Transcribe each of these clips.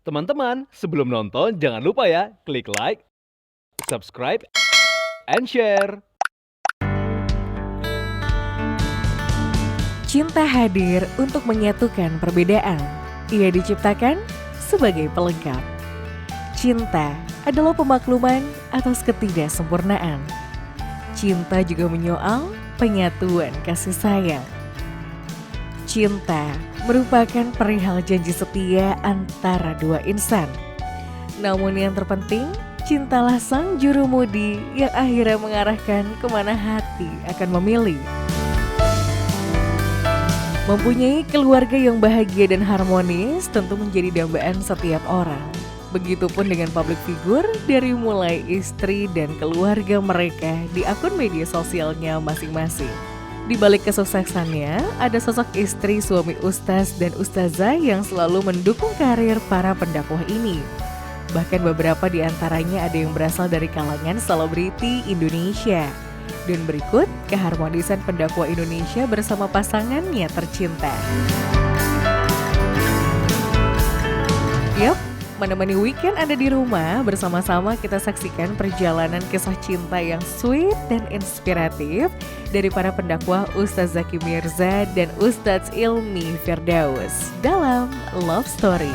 Teman-teman, sebelum nonton jangan lupa ya, klik like, subscribe, and share. Cinta hadir untuk menyatukan perbedaan. Ia diciptakan sebagai pelengkap. Cinta adalah pemakluman atas ketidaksempurnaan. Cinta juga menyoal penyatuan kasih sayang. Cinta merupakan perihal janji setia antara dua insan. Namun yang terpenting, cintalah sang jurumudi yang akhirnya mengarahkan kemana hati akan memilih. Mempunyai keluarga yang bahagia dan harmonis tentu menjadi dambaan setiap orang. Begitupun dengan publik figur dari mulai istri dan keluarga mereka di akun media sosialnya masing-masing. Di balik kesuksesannya, ada sosok istri suami ustaz dan ustazah yang selalu mendukung karir para pendakwah ini. Bahkan beberapa di antaranya ada yang berasal dari kalangan selebriti Indonesia. Dan berikut keharmonisan pendakwah Indonesia bersama pasangannya tercinta. Yap, menemani weekend Anda di rumah, bersama-sama kita saksikan perjalanan kisah cinta yang sweet dan inspiratif dari para pendakwah Ustaz Zaki Mirza dan Ustaz Ilmi Firdaus dalam Love Story.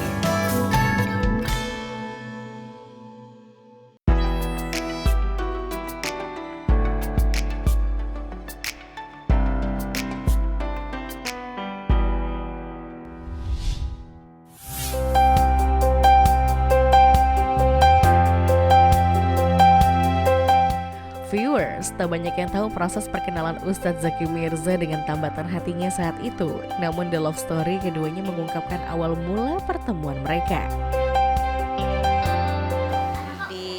Viewers, tak banyak yang tahu proses perkenalan Ustadz Zaki Mirza dengan tambatan hatinya saat itu. Namun The Love Story keduanya mengungkapkan awal mula pertemuan mereka. Di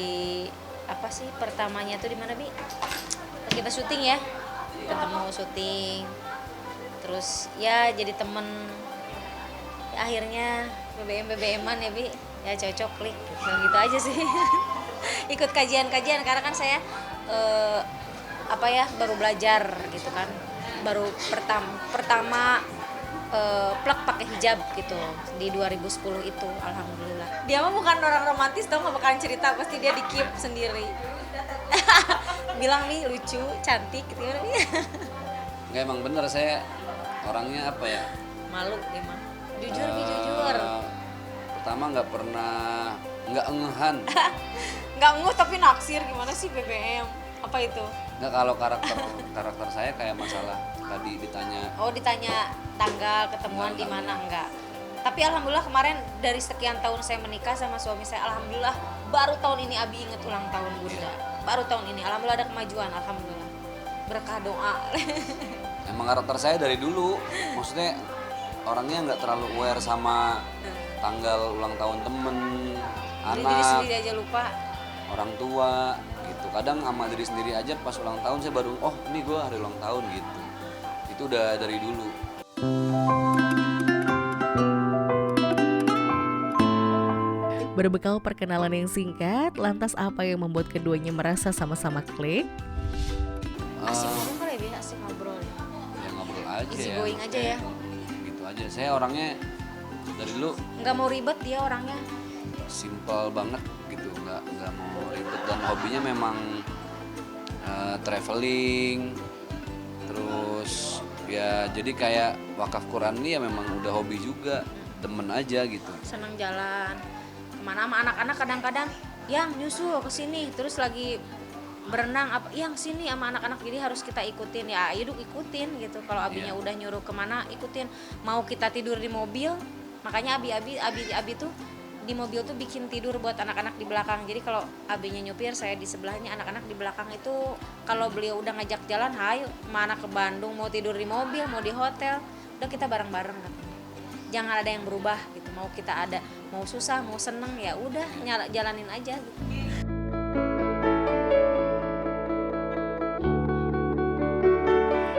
apa sih pertamanya tuh di mana, Bi? Pas kita syuting ya. Ketemu syuting. Terus ya jadi temen. Ya, akhirnya BBM-an ya, Bi. Ya cocok klik. Gitu aja sih. Ikut kajian-kajian karena kan saya baru belajar gitu kan, baru pertama plek pakai hijab gitu di 2010 itu, alhamdulillah. Dia mah bukan orang romantis dong, nggak bakalan cerita, pasti dia di keep sendiri. Bilang nih lucu, cantik gitu kan. Nggak, emang bener saya orangnya apa ya? Malu dia mah. Jujur, jujur. Pertama nggak engehan. Nggak nguh tapi naksir, gimana sih BBM? Apa itu? Nggak, kalau karakter saya kayak masalah tadi ditanya. Oh, ditanya tanggal ketemuan di mana, enggak. Tapi alhamdulillah kemarin dari sekian tahun saya menikah sama suami saya, alhamdulillah baru tahun ini Abi inget ulang tahun Bunda. Baru tahun ini alhamdulillah ada kemajuan, alhamdulillah. Berkah doa. Emang karakter saya dari dulu, maksudnya orangnya nggak terlalu aware sama tanggal ulang tahun temen, Diri anak, sendiri aja lupa. orang tua gitu. Kadang sama diri sendiri aja pas ulang tahun saya baru, oh ini gue hari ulang tahun gitu. Itu udah dari dulu. Berbekal perkenalan yang singkat, lantas apa yang membuat keduanya merasa sama-sama klik? Asik ngobrol kali ya, Bi? Asik ngobrol ya. Ya ngobrol aja Easy ya. going aja ya. Gitu aja. Saya orangnya dari dulu Nggak mau ribet dia orangnya. simple banget gitu, nggak mau ribet, dan hobinya memang traveling, terus ya jadi kayak wakaf Quran ini ya memang udah hobi juga, temen aja gitu. Seneng jalan kemana sama anak-anak, kadang-kadang yang nyusul ke sini, terus lagi berenang apa yang sini sama anak-anak, jadi harus kita ikutin ya, ayo ikutin gitu. Kalau abinya udah nyuruh kemana ikutin. Mau kita tidur di mobil, makanya abi tuh di mobil tuh bikin tidur buat anak-anak di belakang. Jadi kalau abinya nyupir, saya di sebelahnya, anak-anak di belakang itu kalau beliau udah ngajak jalan, hayo mana ke Bandung, mau tidur di mobil, mau di hotel, udah kita bareng-bareng katanya. Jangan ada yang berubah gitu. Mau kita ada, mau susah, mau seneng, ya udah jalanin aja gitu.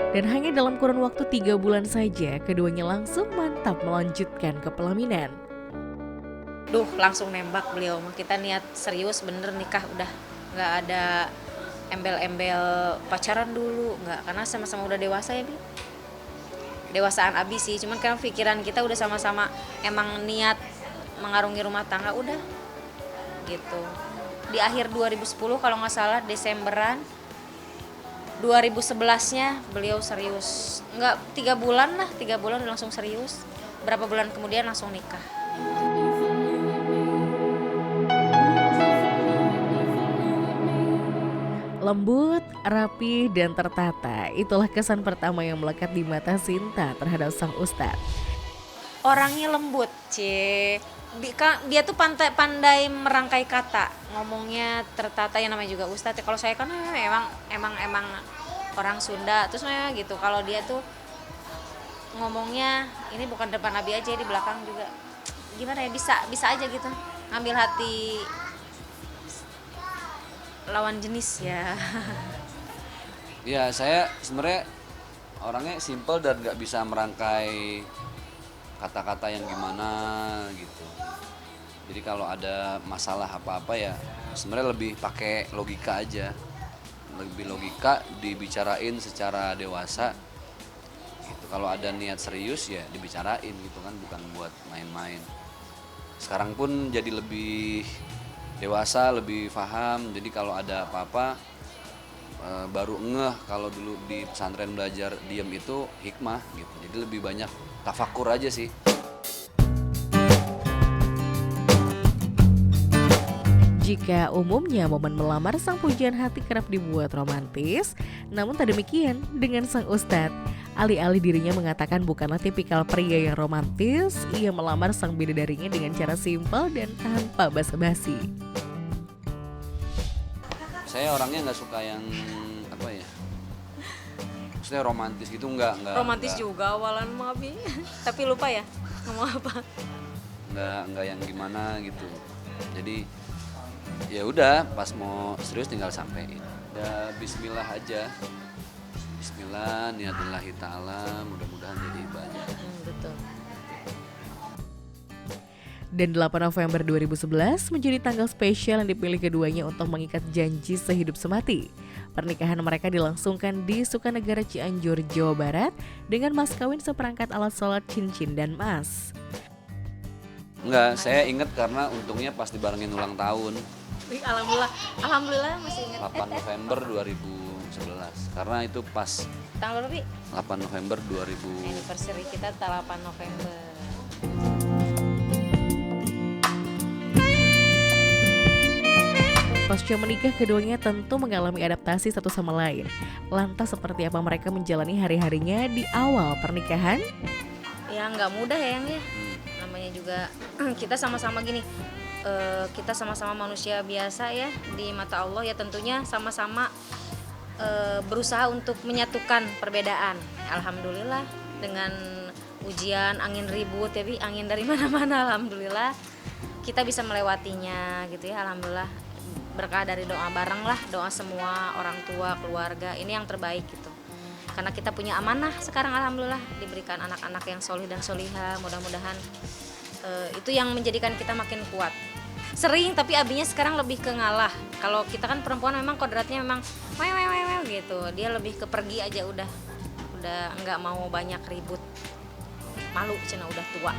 Dan hanya dalam kurun waktu 3 bulan saja, keduanya langsung mantap melanjutkan ke pelaminan. Duh, langsung nembak beliau. Kita niat serius bener nikah, udah nggak ada embel-embel pacaran dulu, nggak, karena sama-sama udah dewasa ya, Bi. Dewasaan Abi sih, cuman kan pikiran kita udah sama-sama emang niat mengarungi rumah tangga udah gitu. Di akhir 2010 kalau nggak salah Desemberan 2011-nya beliau serius. Nggak 3 bulan lah, 3 bulan udah langsung serius. Berapa bulan kemudian langsung nikah. Lembut, rapi, dan tertata, itulah kesan pertama yang melekat di mata Sinta terhadap sang ustadz. Orangnya lembut, dia tuh pandai merangkai kata, ngomongnya tertata, yang namanya juga ustadz. Kalau saya kan emang orang Sunda, terus gitu. Kalau dia tuh ngomongnya ini bukan depan Nabi aja, di belakang juga. Gimana ya, bisa aja gitu ngambil hati lawan jenis ya. Ya saya sebenarnya orangnya simple dan nggak bisa merangkai kata-kata yang gimana gitu. Jadi kalau ada masalah apa-apa ya sebenarnya lebih pakai logika aja, lebih logika dibicarain secara dewasa gitu. Kalau ada niat serius ya dibicarain gitu kan, bukan buat main-main. Sekarang pun jadi lebih dewasa, lebih paham. Jadi kalau ada apa-apa baru ngeh. Kalau dulu di pesantren belajar diam itu hikmah gitu. Jadi lebih banyak tafakur aja sih. Jika umumnya momen melamar sang pujian hati kerap dibuat romantis, namun tak demikian dengan sang ustadz. Alih-alih dirinya mengatakan bukanlah tipikal pria yang romantis, ia melamar sang bidadarinya dengan cara simpel dan tanpa basa-basi. Saya orangnya nggak suka yang apa ya, maksudnya romantis gitu, nggak Romantis nggak, juga awalan Mabi. Tapi lupa ya ngomong apa. nggak yang gimana gitu. Jadi ya udah pas mau serius tinggal sampein. Ya Bismillah aja. Bismillah, niatillahi ta'ala, mudah-mudahan jadi banyak. Betul. Dan 8 November 2011 menjadi tanggal spesial yang dipilih keduanya untuk mengikat janji sehidup semati. Pernikahan mereka dilangsungkan di Sukanegara Cianjur, Jawa Barat dengan mas kawin seperangkat alat sholat, cincin, dan emas. Enggak, saya inget karena untungnya pas dibarengin ulang tahun. Wih, alhamdulillah masih ingat. 8 November 2011 karena itu pas Tanggal berapa? 8 November 2000. Anniversary kita 8 November. Pasca menikah, keduanya tentu mengalami adaptasi satu sama lain. Lantas seperti apa mereka menjalani hari-harinya di awal pernikahan? Ya nggak mudah ya Yang ya. Namanya juga kita sama-sama gini. Kita sama-sama manusia biasa ya di mata Allah ya, tentunya sama-sama berusaha untuk menyatukan perbedaan. Alhamdulillah dengan ujian angin ribut, tapi angin dari mana-mana, alhamdulillah kita bisa melewatinya gitu ya. Alhamdulillah berkah dari doa bareng lah, doa semua orang tua, keluarga, ini yang terbaik gitu. Karena kita punya amanah sekarang, alhamdulillah diberikan anak-anak yang solih dan solihah. Mudah-mudahan itu yang menjadikan kita makin kuat. Sering tapi abinya sekarang lebih ke ngalah. Kalau kita kan perempuan memang kodratnya memang mew gitu. Dia lebih ke pergi aja udah nggak mau banyak ribut. Malu cina udah tua.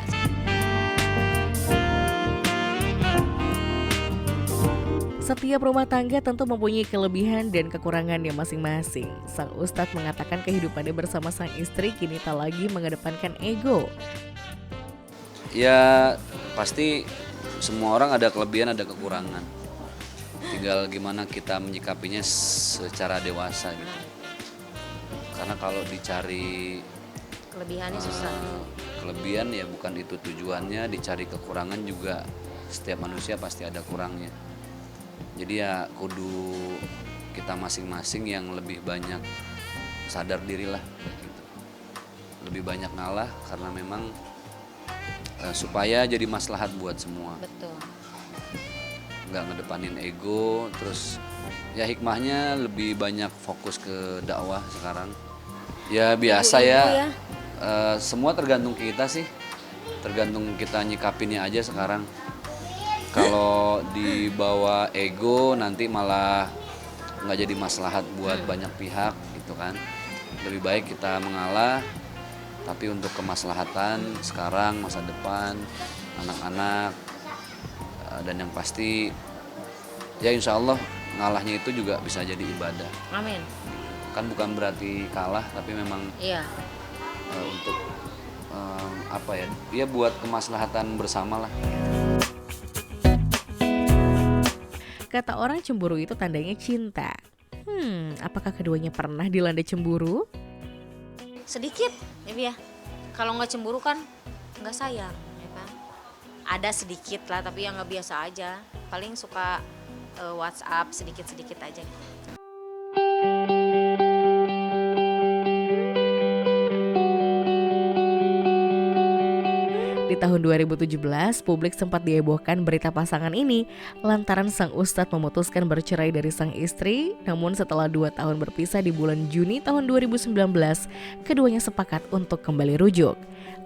Setiap rumah tangga tentu mempunyai kelebihan dan kekurangannya masing-masing. Sang ustadz mengatakan kehidupannya bersama sang istri kini tak lagi mengedepankan ego. Ya pasti semua orang ada kelebihan, ada kekurangan. Tinggal gimana kita menyikapinya secara dewasa gitu. Karena kalau dicari Kelebihannya susah. kelebihan ya bukan itu tujuannya, dicari kekurangan juga setiap manusia pasti ada kurangnya. Jadi ya kudu kita masing-masing yang lebih banyak sadar diri lah gitu. Lebih banyak ngalah karena memang supaya jadi maslahat buat semua. Betul. Nggak ngedepanin ego, terus ya hikmahnya lebih banyak fokus ke dakwah sekarang. Ya biasa ya, semua tergantung kita sih, tergantung kita nyikapinnya aja sekarang. Kalau dibawa ego nanti malah nggak jadi maslahat buat banyak pihak gitu kan. Lebih baik kita mengalah, tapi untuk kemaslahatan sekarang, masa depan, anak-anak, Dan yang pasti ya insya Allah ngalahnya itu juga bisa jadi ibadah. Amin. Kan bukan berarti kalah, tapi memang Iya. untuk apa ya? Ya buat kemaslahatan bersama lah. Kata orang cemburu itu tandanya cinta. Apakah keduanya pernah dilanda cemburu? Sedikit, ya Bi ya. Kalau nggak cemburu kan nggak sayang, ya kan. Ada sedikit lah, tapi yang nggak biasa aja. Paling suka WhatsApp sedikit-sedikit aja. Di tahun 2017, publik sempat dihebohkan berita pasangan ini lantaran sang ustadz memutuskan bercerai dari sang istri. Namun setelah 2 tahun berpisah di bulan Juni tahun 2019, keduanya sepakat untuk kembali rujuk.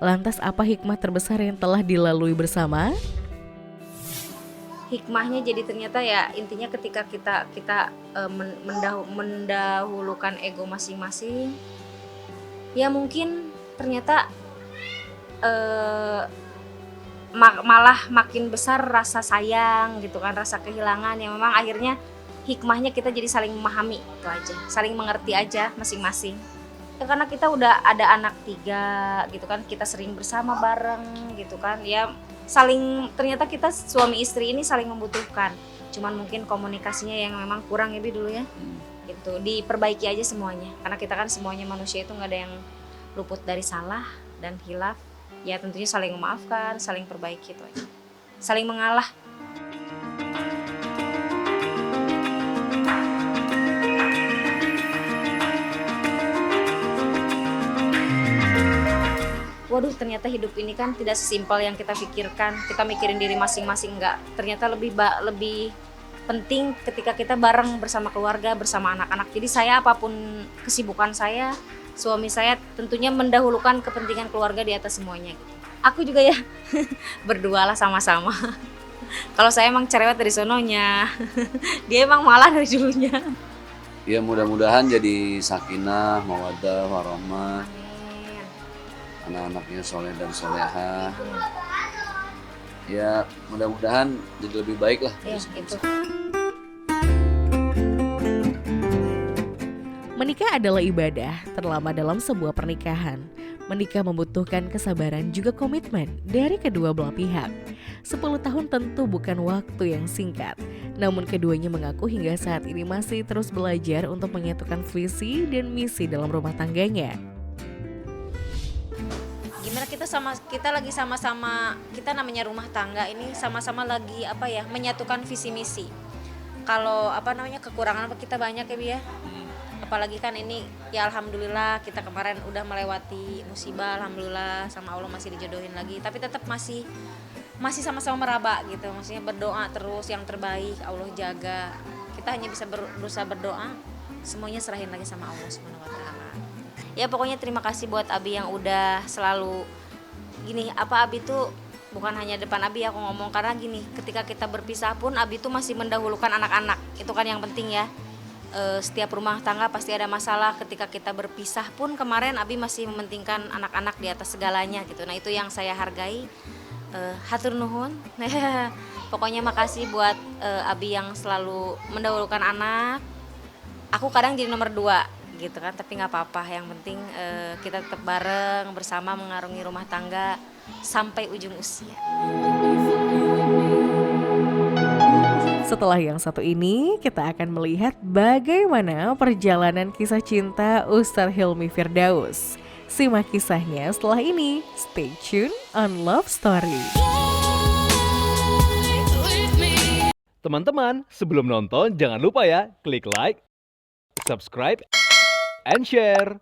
Lantas apa hikmah terbesar yang telah dilalui bersama? Hikmahnya jadi ternyata ya intinya ketika kita mendahulukan ego masing-masing, ya mungkin ternyata malah makin besar rasa sayang gitu kan, rasa kehilangan yang memang akhirnya hikmahnya kita jadi saling memahami, itu aja, saling mengerti aja masing-masing. Ya, karena kita udah ada anak 3 gitu kan, kita sering bersama bareng gitu kan, ya saling, ternyata kita suami istri ini saling membutuhkan. Cuman mungkin komunikasinya yang memang kurang ya Bi dulu ya, gitu, diperbaiki aja semuanya, karena kita kan semuanya manusia itu nggak ada yang luput dari salah dan hilaf. Ya tentunya saling memaafkan, saling perbaiki, itu aja. Saling mengalah. Waduh, ternyata hidup ini kan tidak sesimpel yang kita pikirkan. Kita mikirin diri masing-masing, enggak. Ternyata lebih penting ketika kita bareng bersama keluarga, bersama anak-anak. Jadi saya apapun kesibukan saya, suami saya tentunya mendahulukan kepentingan keluarga di atas semuanya gitu. Aku juga ya berdualah sama-sama. Kalau saya emang cerewet dari sononya, dia emang malah dari dulunya. Ya mudah-mudahan jadi sakinah, mawaddah, warahmah, Amin. anak-anaknya soleh dan soleha. Ya mudah-mudahan jadi lebih baik lah. Ya itu. Menikah adalah ibadah, terlama dalam sebuah pernikahan. Menikah membutuhkan kesabaran juga komitmen dari kedua belah pihak. 10 tahun tentu bukan waktu yang singkat. Namun keduanya mengaku hingga saat ini masih terus belajar untuk menyatukan visi dan misi dalam rumah tangganya. Gimana kita lagi sama-sama, kita namanya rumah tangga ini sama-sama lagi menyatukan visi misi. Kalau kekurangan kita banyak ya Bi ya. Apalagi kan ini ya alhamdulillah kita kemarin udah melewati musibah, alhamdulillah sama Allah masih dijodohin lagi, tapi tetap masih sama-sama meraba gitu, maksudnya berdoa terus yang terbaik, Allah jaga. Kita hanya bisa berusaha berdoa, semuanya serahin lagi sama Allah Subhanahu wa taala. Ya pokoknya terima kasih buat Abi yang udah selalu gini, Abi tuh bukan hanya depan Abi aku ngomong, karena gini, ketika kita berpisah pun Abi tuh masih mendahulukan anak-anak, itu kan yang penting ya. Setiap rumah tangga pasti ada masalah, ketika kita berpisah pun kemarin Abi masih mementingkan anak-anak di atas segalanya gitu. Nah itu yang saya hargai. Hatur nuhun. Pokoknya makasih buat Abi yang selalu mendahulukan anak. Aku kadang jadi nomor 2 gitu kan, tapi nggak apa-apa, yang penting kita tetap bareng bersama mengarungi rumah tangga sampai ujung usia. Setelah yang satu ini, kita akan melihat bagaimana perjalanan kisah cinta Ustadz Hilmi Firdaus. Simak kisahnya setelah ini. Stay tune on Love Story. Teman-teman, sebelum nonton jangan lupa ya klik like, subscribe, and share.